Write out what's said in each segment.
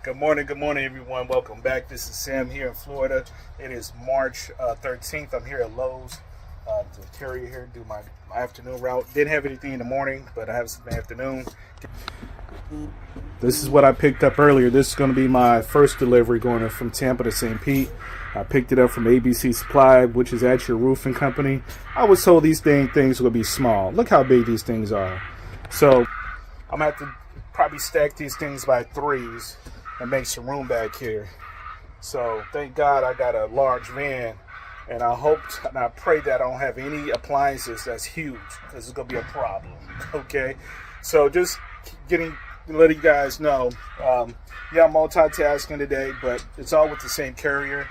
Good morning, everyone. Welcome back. This is Sam here in Florida. It is March 13th. I'm here at Lowe's to carry here, do my afternoon route. Didn't have anything in the morning, but I have some afternoon. This is what I picked up earlier. This is going to be my first delivery going from Tampa to St. Pete. I picked it up from ABC Supply, which is actually a roofing company. I was told these things would be small. Look how big these things are. So I'm going to have to probably stack these things by threes and make some room back here. So thank God I got a large van, and I hope and I pray that I don't have any appliances that's huge, because it's gonna be a problem. Okay, so just letting you guys know, yeah, I'm multitasking today, but it's all with the same carrier.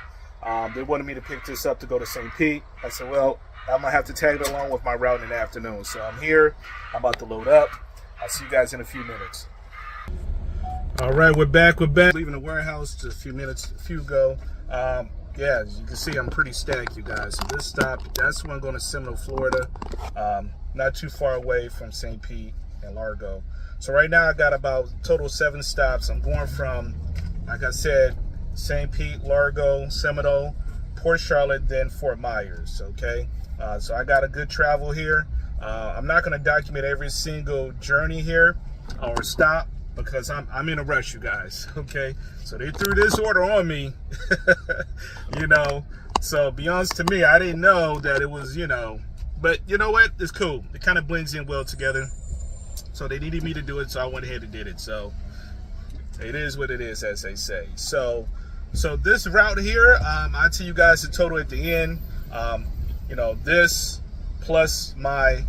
They wanted me to pick this up to go to St. Pete. I said, well, I'm gonna have to tag it along with my route in the afternoon. So I'm here, I'm about to load up. I'll see you guys in a few minutes. All right, we're back. Leaving the warehouse just a few ago. Yeah, as you can see, I'm pretty stacked, you guys. So this stop, that's one going to Seminole, Florida. Not too far away from St. Pete and Largo. So right now I got about total 7 stops. I'm going from, like I said, St. Pete, Largo, Seminole, Port Charlotte, then Fort Myers, okay? So I got a good travel here. I'm not going to document every single journey here or stop, because I'm in a rush, you guys, okay? So they threw this order on me, you know, so be honest, to me, I didn't know that it was, you know, but you know what? It's cool. It kind of blends in well together. So they needed me to do it, so I went ahead and did it. So it is what it is, as they say. So this route here, I'll tell you guys the total at the end. You know, this plus my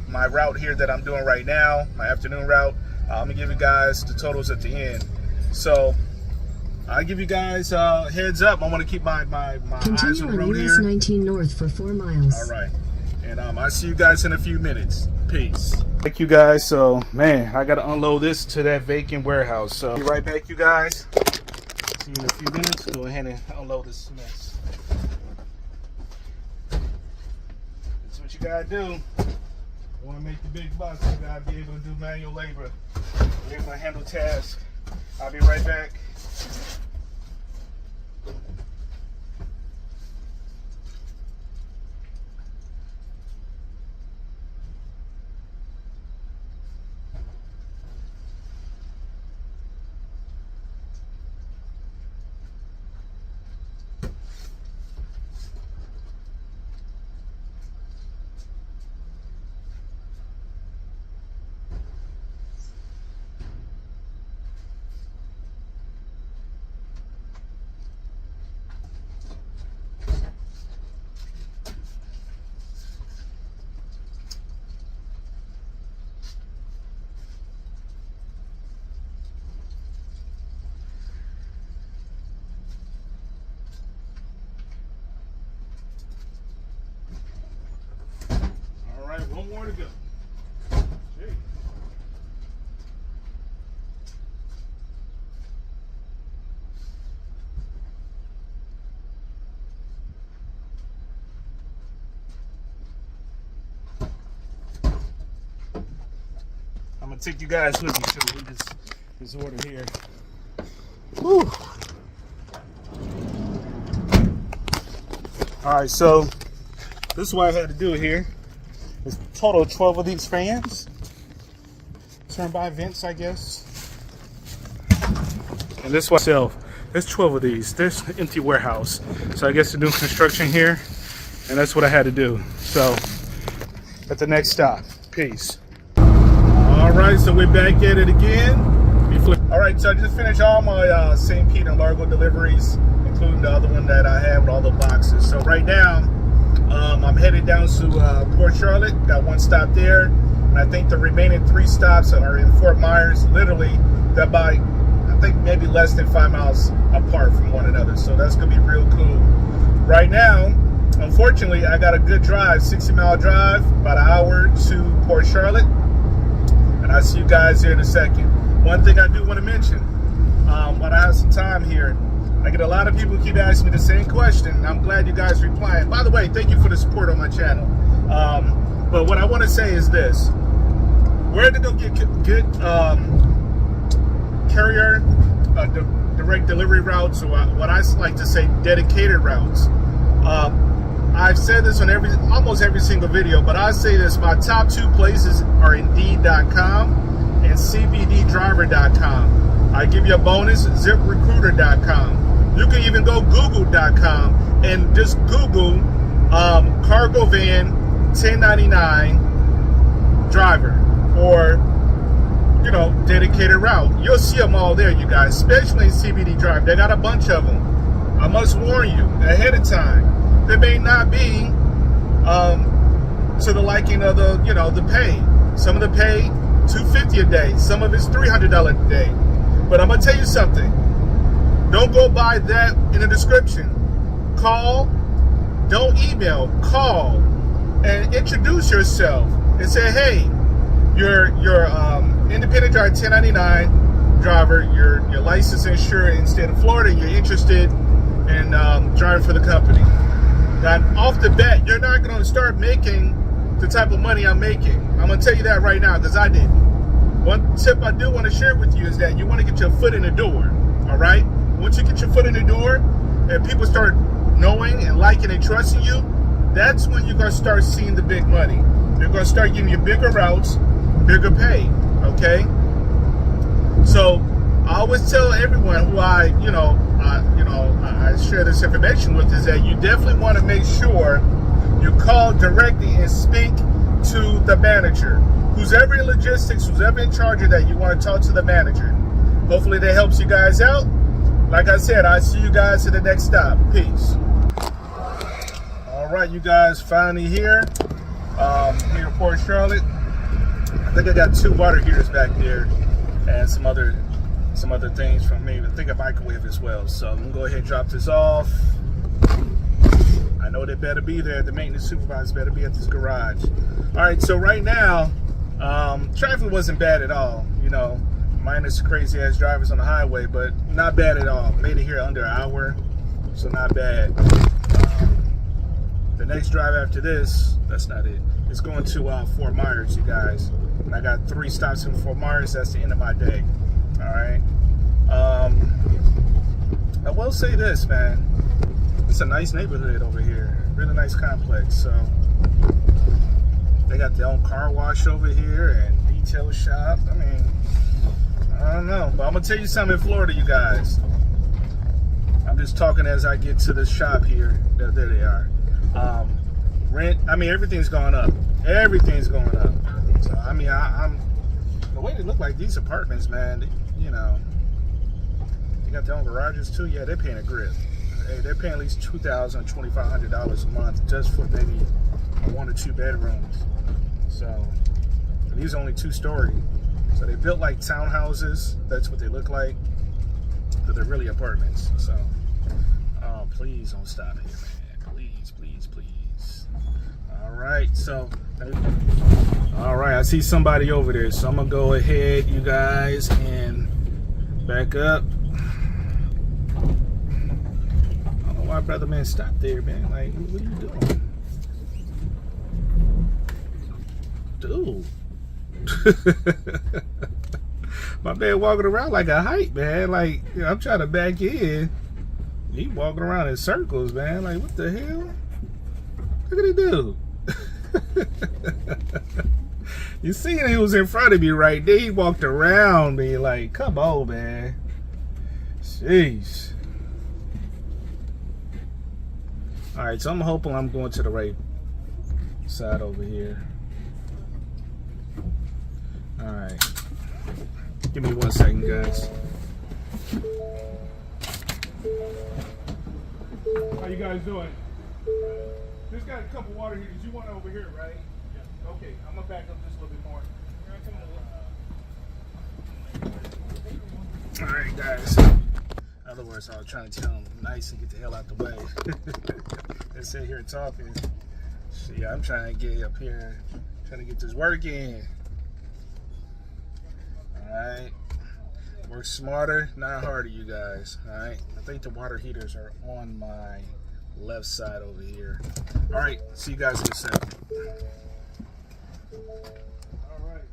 route here that I'm doing right now, my afternoon route. I'm gonna give you guys the totals at the end. So I'll give you guys heads up. I want to keep my eyes on the road here. Continue on US 19 North for 4 miles. All right, and I'll see you guys in a few minutes. Peace. Thank you guys. So man, I gotta unload this to that vacant warehouse. So be right back, you guys. See you in a few minutes. Go ahead and unload this mess. That's what you gotta do. You want to make the big bucks, you gotta be able to do manual labor. Be able to handle tasks. I'll be right back. One more to go. Gee. I'm gonna take you guys with me to this order here. Whew. All right, so this is what I had to do here. There's a total of 12 of these fans. Turn by vents, I guess. And this one itself, there's 12 of these. There's an empty warehouse. So I guess they're doing construction here. And that's what I had to do. So at the next stop. Peace. All right, so we're back at it again. All right, so I just finished all my St. Pete and Largo deliveries, including the other one that I have with all the boxes. So right now, I'm headed down to Port Charlotte. Got 1 stop there, and I think the remaining 3 stops are in Fort Myers. Literally, they're by, I think, maybe less than 5 miles apart from one another. So that's gonna be real cool. Right now, unfortunately, I got a good drive, 60-mile drive, about an hour to Port Charlotte, and I'll see you guys here in a second. One thing I do want to mention, when I have some time here, I get a lot of people who keep asking me the same question. I'm glad you guys replying. By the way, thank you for the support on my channel. But what I want to say is this: where to go get good carrier, direct delivery routes, or what I like to say, dedicated routes. I've said this on almost every single video, but I say this: my top 2 places are Indeed.com and CBDDriver.com. I give you a bonus: ZipRecruiter.com. You can even go Google.com and just Google cargo van 1099 driver, or dedicated route. You'll see them all there, you guys, especially in CBD Drive. They got a bunch of them. I must warn you ahead of time. They may not be to the liking of the pay. Some of the pay $250 a day. Some of it's $300 a day. But I'm gonna tell you something. Don't go by that in the description. Call. Don't email. Call and introduce yourself and say, hey, you're independent driver 1099 driver. You're licensed and insured in the state of Florida. You're interested in driving for the company. Now, off the bat, you're not going to start making the type of money I'm making. I'm going to tell you that right now because I didn't. One tip I do want to share with you is that you want to get your foot in the door. All right? Once you get your foot in the door and people start knowing and liking and trusting you, that's when you're going to start seeing the big money. They're going to start giving you bigger routes, bigger pay. Okay? So I always tell everyone who I share this information with is that you definitely want to make sure you call directly and speak to the manager. Who's ever in logistics, who's ever in charge of that, you want to talk to the manager. Hopefully that helps you guys out. Like I said, I'll see you guys at the next stop. Peace. All right, you guys, finally here. Here in Port Charlotte. I think I got 2 water heaters back there and some other things from me. I think a microwave as well. So I'm gonna go ahead and drop this off. I know they better be there. The maintenance supervisors better be at this garage. All right, so right now, traffic wasn't bad at all. Minus crazy ass drivers on the highway, but not bad at all. Made it here under an hour, so not bad. The next drive after this, that's not it. It's going to Fort Myers, you guys. And I got 3 stops in Fort Myers. That's the end of my day. All right. I will say this, man. It's a nice neighborhood over here. Really nice complex. So they got their own car wash over here and detail shop. I mean, I don't know, but I'm gonna tell you something in Florida, you guys. I'm just talking as I get to the shop here. There they are. Rent. I mean, everything's going up. Everything's going up. So I mean, I'm the way they look like these apartments, man. They got their own garages too. Yeah, they're paying a grip. Hey, they're paying at least $2,000, $2,500 a month just for maybe 1 or 2 bedrooms. So these are only 2-story. So they built like townhouses. That's what they look like, but they're really apartments. So, please don't stop here, man. Please, please, please. All right. So, all right. I see somebody over there. So I'm gonna go ahead, you guys, and back up. I don't know why brother man stopped there, man. Like, what are you doing? Dude. My man walking around like a hype, man. Like, I'm trying to back in. He walking around in circles, man. Like, what the hell? Look at he do. You see, he was in front of me right there. He walked around me like, come on, man. Jeez. All right, so I'm hoping I'm going to the right side over here. All right. Give me 1 second, guys. How you guys doing? Just got a couple water heaters. You want over here, right? Yeah. Okay, I'm gonna back up just a little bit more. All right, guys. In other words, I was trying to tell them nice and get the hell out the way. They sit here talking. So yeah, I'm trying to get up here, trying to get this work in. Alright, work smarter, not harder, you guys. Alright, I think the water heaters are on my left side over here. Alright, see you guys in a second. Alright.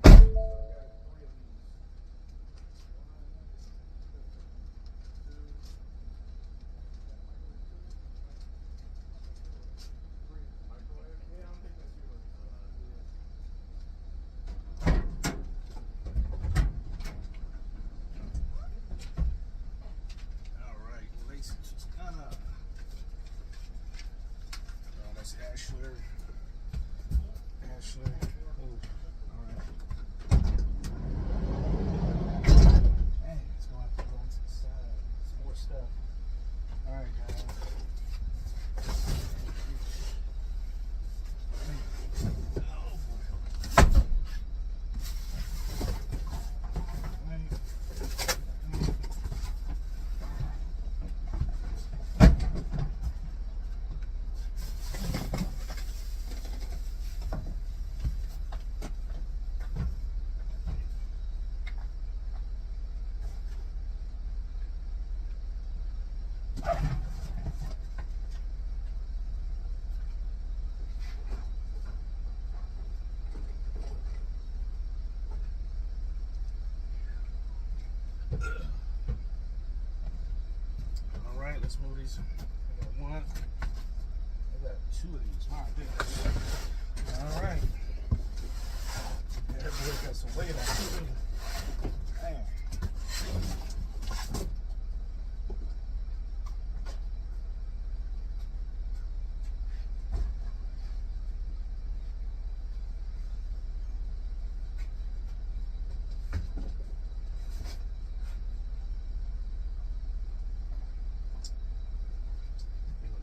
All right, let's move these. I got one. I got two of these. My goodness. All right. Yeah, that boy got some weight on it. Damn.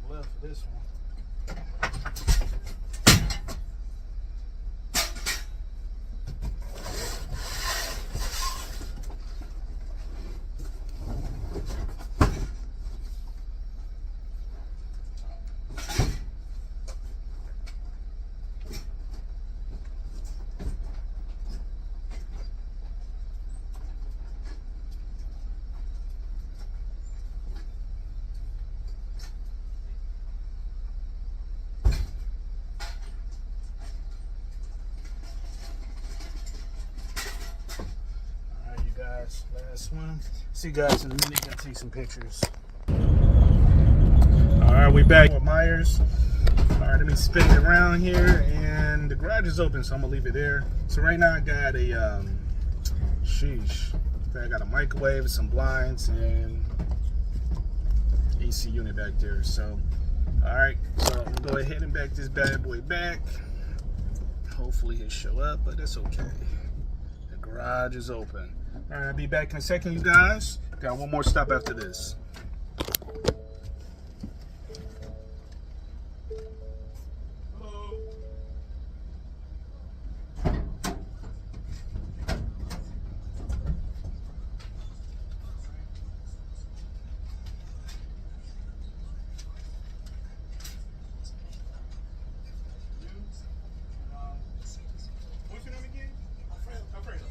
Glove for this one. Last one. See you guys in a minute. Gotta take some pictures. Alright, we back with Myers. Alright, let me spin it around here. And the garage is open, so I'm gonna leave it there. So right now I got a I got a microwave, some blinds, and AC unit back there. So alright, so I'm gonna go ahead and back this bad boy back. Hopefully he'll show up, but that's okay. The garage is open. All right, I'll be back in a second, you guys. Got one more stop after this. Hello. What's your name again? Alfredo. Okay.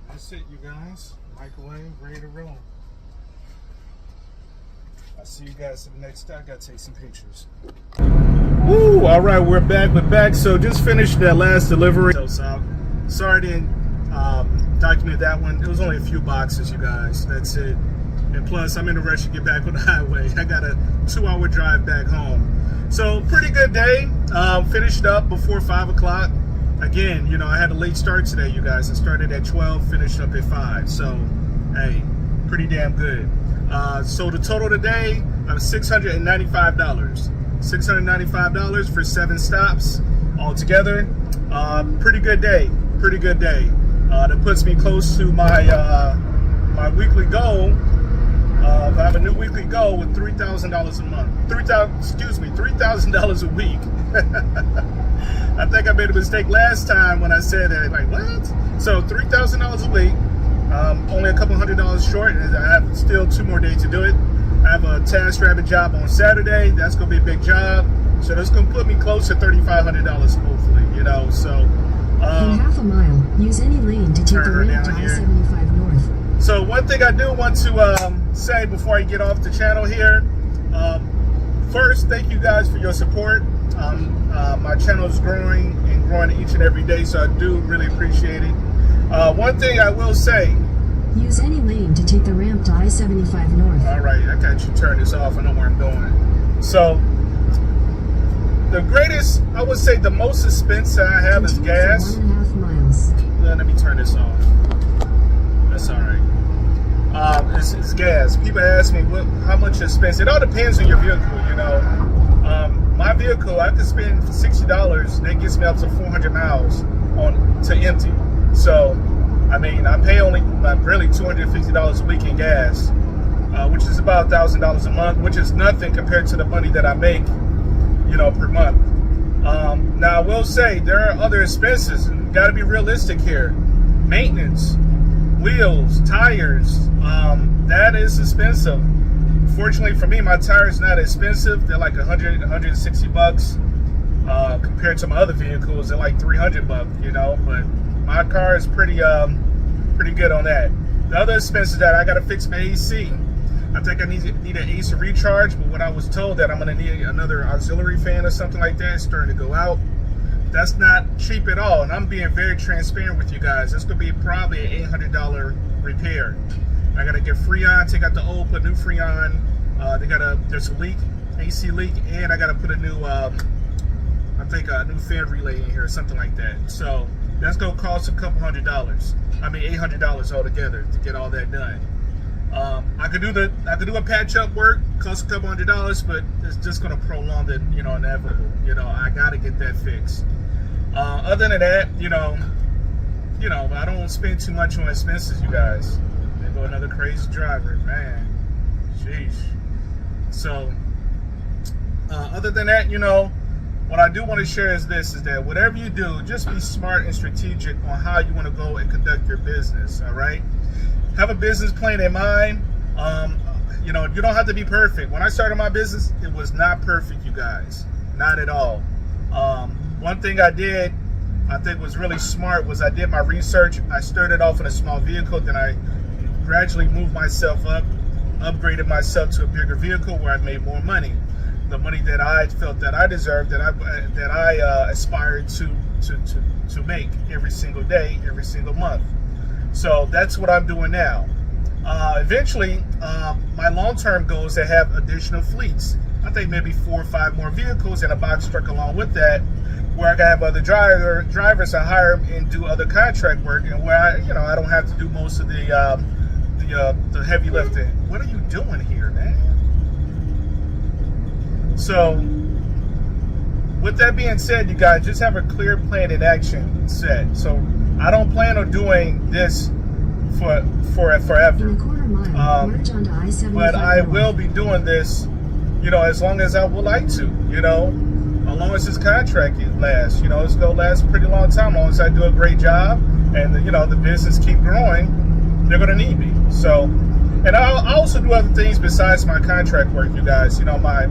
That's it, you guys. Microwave, ready to roll. I'll see you guys at the next stop. I gotta take some pictures. Woo! All right, we're back. So just finished that last delivery. So sorry I didn't document that one. It was only a few boxes, you guys. That's it. And plus, I'm in a rush to get back on the highway. I got a 2-hour drive back home. So pretty good day. Finished up before 5 o'clock. Again, you know, I had a late start today, you guys. I started at 12, finished up at 5. So, hey, pretty damn good. So the total today, $695. $695 for 7 stops altogether. Pretty good day. That puts me close to my my weekly goal. I have a new weekly goal with $3,000 a month. $3,000 a week. I think I made a mistake last time when I said that. Like, what? So $3,000 a week. Only a couple $100 short, and I have still 2 more days to do it. I have a TaskRabbit job on Saturday. That's going to be a big job. So that's going to put me close to $3,500, hopefully, you know. So in half a mile, use any lane to take the ramp to I-75 North. So one thing I do want to say before I get off the channel here, first, thank you guys for your support. My channel is growing each and every day, so I do really appreciate it. One thing I will say, use any lane to take the ramp to I-75 North. All right, I got you turn this off. I know where I'm going. So the greatest, I would say the most expense I have is Continue for gas. 1.5 miles. Let me turn this off. That's all right. It's gas. People ask me how much expense. It all depends on your vehicle, you know. My vehicle, I could spend $60. That gets me up to 400 miles to empty. So, I mean, I pay only really $250 a week in gas, which is about $1,000 a month, which is nothing compared to the money that I make, you know, per month. Now, I will say there are other expenses, and you got to be realistic here. Maintenance, wheels, tires, that is expensive. Fortunately for me, my tires not expensive. They're like $160 compared to my other vehicles. They're like $300, you know. But my car is pretty good on that. The other expenses that I got to fix my AC. I think I need an AC recharge, but when I was told that I'm going to need another auxiliary fan or something like that, it's starting to go out. That's not cheap at all, and I'm being very transparent with you guys. It's going to be probably an $800 repair. I got to get Freon, take out the old, put new Freon. There's a leak, AC leak, and I got to put a new, I think a new fan relay in here or something like that. So that's going to cost a couple $100. I mean $800 altogether to get all that done. I could do a patch up work, cost a couple $100, but it's just going to prolong the, you know, inevitable. You know, I got to get that fixed. Other than that, you know, I don't spend too much on expenses, you guys. There go another crazy driver, man. Sheesh. So, other than that, you know, what I do want to share is this: is that whatever you do, just be smart and strategic on how you want to go and conduct your business. All right. Have a business plan in mind. You know, you don't have to be perfect. When I started my business, it was not perfect, you guys. Not at all. One thing I did, I think was really smart, was I did my research. I started off in a small vehicle, then I gradually moved myself up, upgraded myself to a bigger vehicle where I made more money. The money that I felt that I deserved, that I aspired to make every single day, every single month. So that's what I'm doing now. Eventually, my long-term goal is to have additional fleets. I think maybe 4 or 5 more vehicles and a box truck along with that, where I can have other drivers I hire and do other contract work, and where I don't have to do most of the heavy lifting. What are you doing here, man? So, with that being said, you guys just have a clear plan in action set. So, I don't plan on doing this for forever. In a quarter mile, merge onto I-75 But I north. will be doing this, you know, as long as I would like to, you know, as long as this contract lasts. You know, it's going to last a pretty long time. As long as I do a great job and, you know, the business keep growing, they're going to need me. So, and I also do other things besides my contract work, you guys. You know, my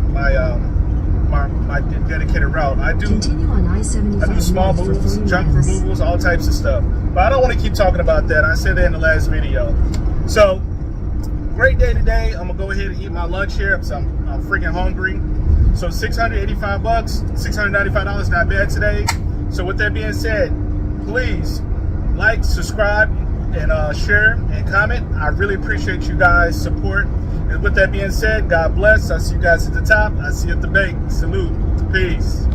dedicated route. I do Continue on I-75 small north for moves, 40 junk miles. removals, all types of stuff. But I don't want to keep talking about that. I said that in the last video. So, great day today. I'm going to go ahead and eat my lunch here because I'm freaking hungry. So $685, $695, not bad today. So with that being said, please like, subscribe, and share and comment. I really appreciate you guys' support. And with that being said, God bless. I see you guys at the top. I see you at the bank. Salute. Peace.